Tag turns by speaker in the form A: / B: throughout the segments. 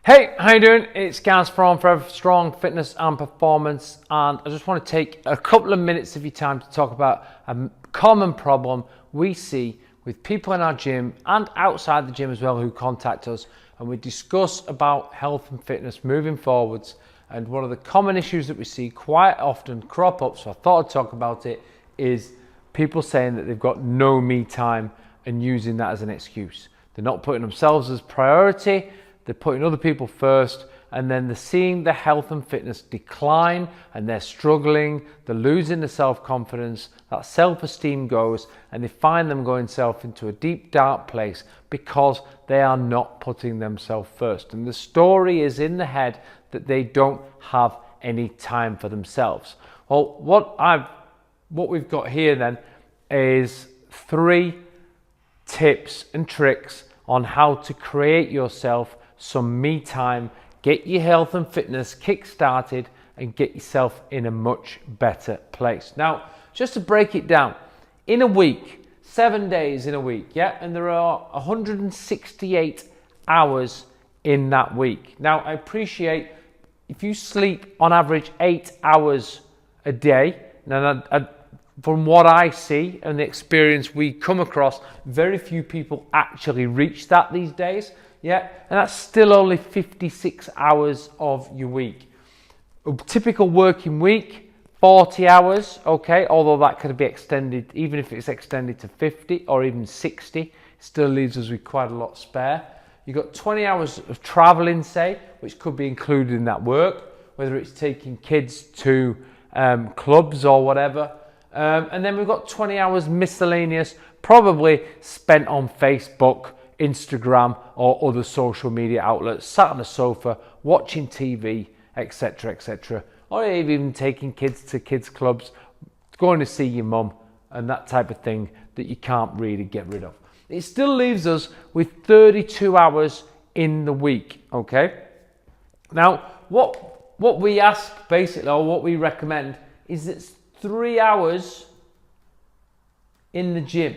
A: Hey, how you doing? It's Gaz from Forever Strong Fitness and Performance, and I just want to take a couple of minutes of your time to talk about a common problem we see with people in our gym and outside the gym as well who contact us, and we discuss about health and fitness moving forwards. And one of the common issues that we see quite often crop up, so I thought I'd talk about it, is people saying that they've got no me time and using that as an excuse. They're not putting themselves as priority. They're putting other people first, and then they're seeing their health and fitness decline, and they're struggling, they're losing the self-confidence, that self-esteem goes, and they find them going into a deep, dark place because they are not putting themselves first. And the story is in the head that they don't have any time for themselves. Well, what we've got here then is 3 tips and tricks on how to create yourself some me time, get your health and fitness kick started, and get yourself in a much better place. Now, just to break it down, in a week, 7 days in a week, yeah, and there are 168 hours in that week. Now, I appreciate if you sleep on average 8 hours a day, now from what I see and the experience we come across, very few people actually reach that these days. Yeah, and that's still only 56 hours of your week. A typical working week, 40 hours, okay, although that could be extended, even if it's extended to 50 or even 60, it still leaves us with quite a lot spare. You've got 20 hours of traveling, say, which could be included in that work, whether it's taking kids to clubs or whatever. And then we've got 20 hours miscellaneous, probably spent on Facebook, Instagram or other social media outlets, sat on a sofa, watching TV, etc, etc. Or even taking kids to kids clubs, going to see your mum and that type of thing that you can't really get rid of. It still leaves us with 32 hours in the week, okay? Now, what we ask basically, or what we recommend, is it's 3 hours in the gym,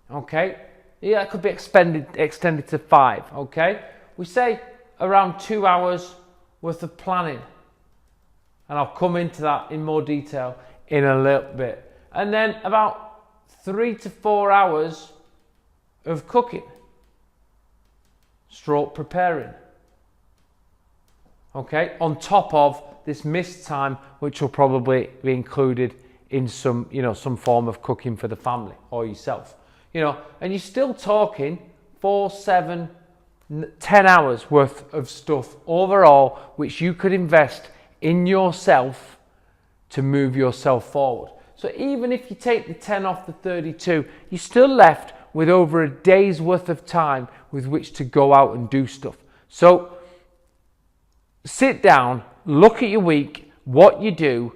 A: okay? Yeah, it could be extended to 5, okay? We say around 2 hours worth of planning. And I'll come into that in more detail in a little bit. And then about 3 to 4 hours of cooking, stroke preparing. Okay, on top of this missed time, which will probably be included in some form of cooking for the family or yourself. And you're still talking 4, 7, 10 hours worth of stuff overall, which you could invest in yourself to move yourself forward. So even if you take the 10 off the 32, you're still left with over a day's worth of time with which to go out and do stuff. So sit down, look at your week, what you do,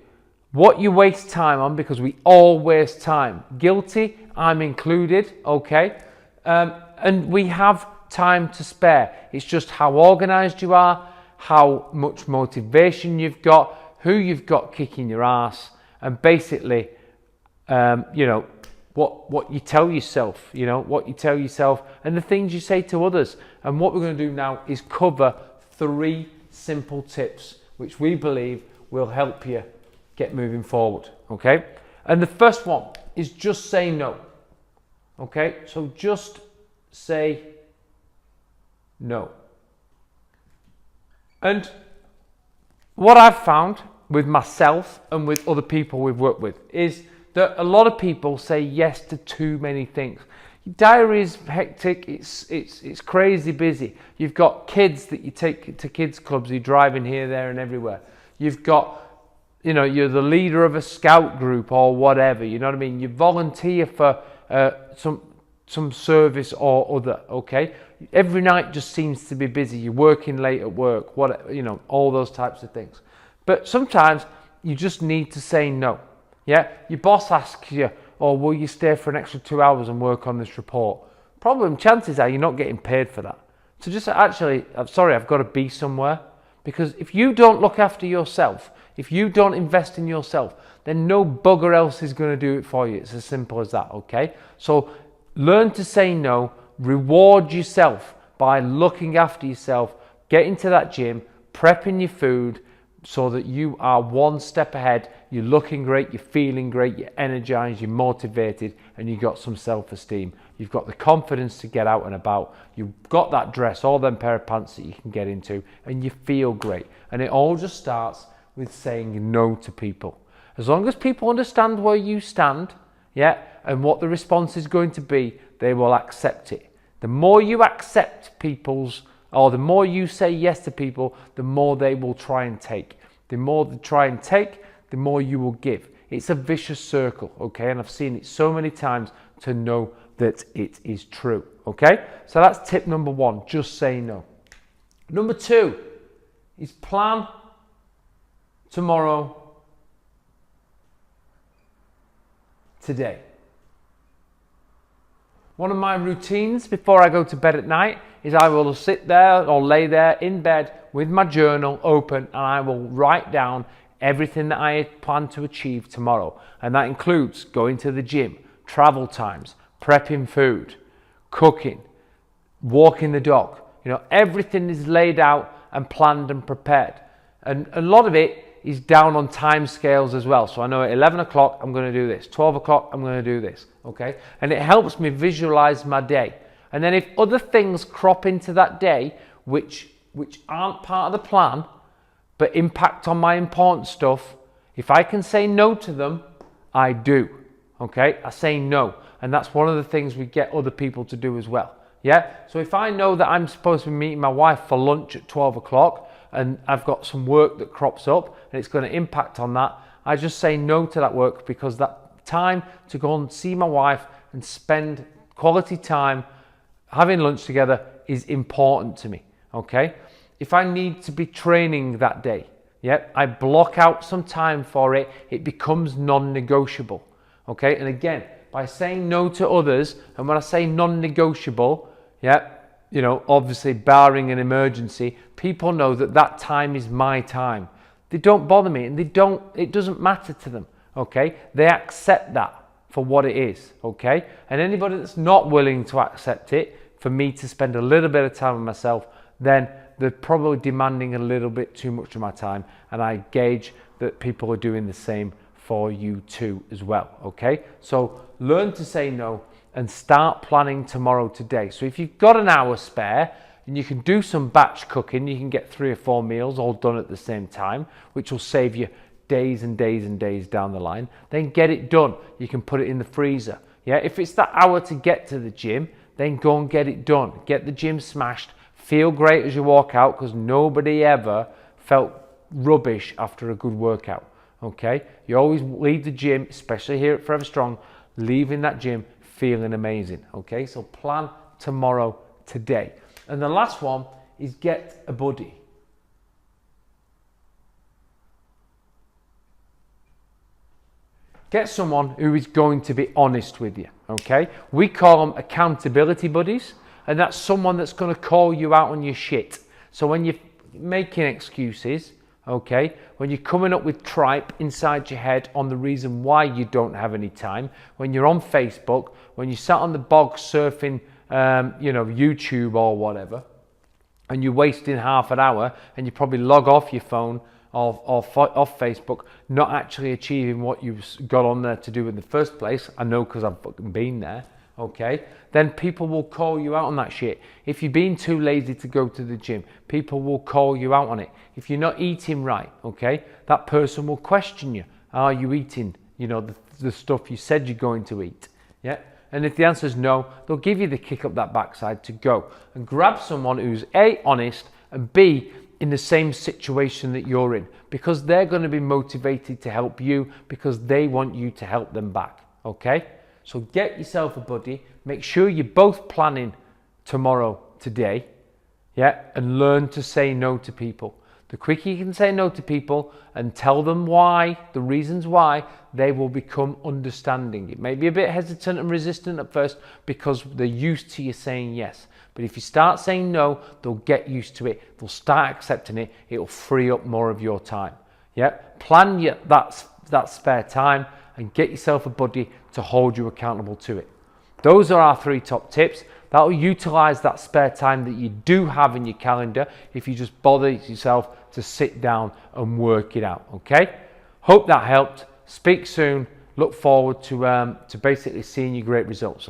A: what you waste time on, because we all waste time. Guilty, I'm included, okay? And we have time to spare. It's just how organized you are, how much motivation you've got, who you've got kicking your ass, and basically, what you tell yourself, and the things you say to others. And what we're going to do now is cover 3 simple tips, which we believe will help you get moving forward, okay? And the first one is just say no, okay? So just say no. And what I've found with myself and with other people we've worked with is that a lot of people say yes to too many things. Your diary is hectic, it's crazy busy. You've got kids that you take to kids clubs, you're driving here, there and everywhere. You've got, you're the leader of a scout group or whatever, you know what I mean? You volunteer for some service or other, okay? Every night just seems to be busy. You're working late at work, all those types of things. But sometimes you just need to say no, yeah? Your boss asks you, will you stay for an extra 2 hours and work on this report? Problem, chances are you're not getting paid for that. So just actually, I'm sorry, I've got to be somewhere. Because if you don't look after yourself, if you don't invest in yourself, then no bugger else is going to do it for you. It's as simple as that, okay? So learn to say no, reward yourself by looking after yourself, Get into that gym, prepping your food so that you are one step ahead. You're looking great, you're feeling great, you're energized, you're motivated, and you've got some self-esteem. You've got the confidence to get out and about. You've got that dress, all them pair of pants that you can get into, and you feel great. And it all just starts with saying no to people. As long as people understand where you stand, yeah, and what the response is going to be, they will accept it. The more you accept people's, or the more you say yes to people, the more they will try and take. The more they try and take, the more you will give. It's a vicious circle, okay? And I've seen it so many times to know that it is true, okay? So that's tip number one, just say no. Number two is plan tomorrow today. One of my routines before I go to bed at night is I will sit there or lay there in bed with my journal open, and I will write down everything that I plan to achieve tomorrow. And that includes going to the gym, travel times, prepping food, cooking, walking the dog. You know, everything is laid out and planned and prepared. And a lot of it is down on time scales as well. So I know at 11 o'clock, I'm going to do this. 12 o'clock, I'm going to do this. Okay. And it helps me visualize my day. And then if other things crop into that day, which aren't part of the plan, but impact on my important stuff, if I can say no to them, I do. Okay. I say no. And that's one of the things we get other people to do as well. Yeah. So if I know that I'm supposed to be meeting my wife for lunch at 12 o'clock, and I've got some work that crops up and it's going to impact on that, I just say no to that work, because that time to go and see my wife and spend quality time having lunch together is important to me, okay? If I need to be training that day, yeah, I block out some time for it. It becomes non-negotiable, okay? And again, by saying no to others, and when I say non-negotiable, yeah, you know, obviously barring an emergency, people know that that time is my time. They don't bother me, and it doesn't matter to them, okay? They accept that for what it is, okay? And anybody that's not willing to accept it, for me to spend a little bit of time with myself, then they're probably demanding a little bit too much of my time, and I gauge that people are doing the same for you too as well, okay? So learn to say no and start planning tomorrow today. So if you've got an hour spare and you can do some batch cooking, you can get 3 or 4 meals all done at the same time, which will save you days and days and days down the line, then get it done. You can put it in the freezer. Yeah, if it's that hour to get to the gym, then go and get it done. Get the gym smashed. Feel great as you walk out, because nobody ever felt rubbish after a good workout. Okay, you always leave the gym, especially here at Forever Strong, leaving that gym feeling amazing. Okay, so plan tomorrow today. And the last one is get a buddy. Get someone who is going to be honest with you, okay? We call them accountability buddies, and that's someone that's going to call you out on your shit. So when you're making excuses, okay, when you're coming up with tripe inside your head on the reason why you don't have any time, when you're on Facebook, when you sat on the bog surfing, YouTube or whatever, and you're wasting half an hour, and you probably log off your phone off Facebook, not actually achieving what you've got on there to do in the first place. I know, because I've fucking been there, okay? Then people will call you out on that shit. If you've been too lazy to go to the gym, people will call you out on it. If you're not eating right, okay, that person will question you. Are you eating, the stuff you said you're going to eat? Yeah. And if the answer is no, they'll give you the kick up that backside to go and grab someone who's A, honest, and B, in the same situation that you're in, because they're going to be motivated to help you, because they want you to help them back, okay? So get yourself a buddy, make sure you're both planning tomorrow, today, yeah, and learn to say no to people. The quicker you can say no to people and tell them why, the reasons why, they will become understanding. It may be a bit hesitant and resistant at first because they're used to you saying yes. But if you start saying no, they'll get used to it. They'll start accepting it. It'll free up more of your time. Yeah? Plan that spare time and get yourself a buddy to hold you accountable to it. Those are our 3 top tips. That'll utilize that spare time that you do have in your calendar if you just bother yourself to sit down and work it out, okay? Hope that helped. Speak soon. Look forward to basically seeing your great results.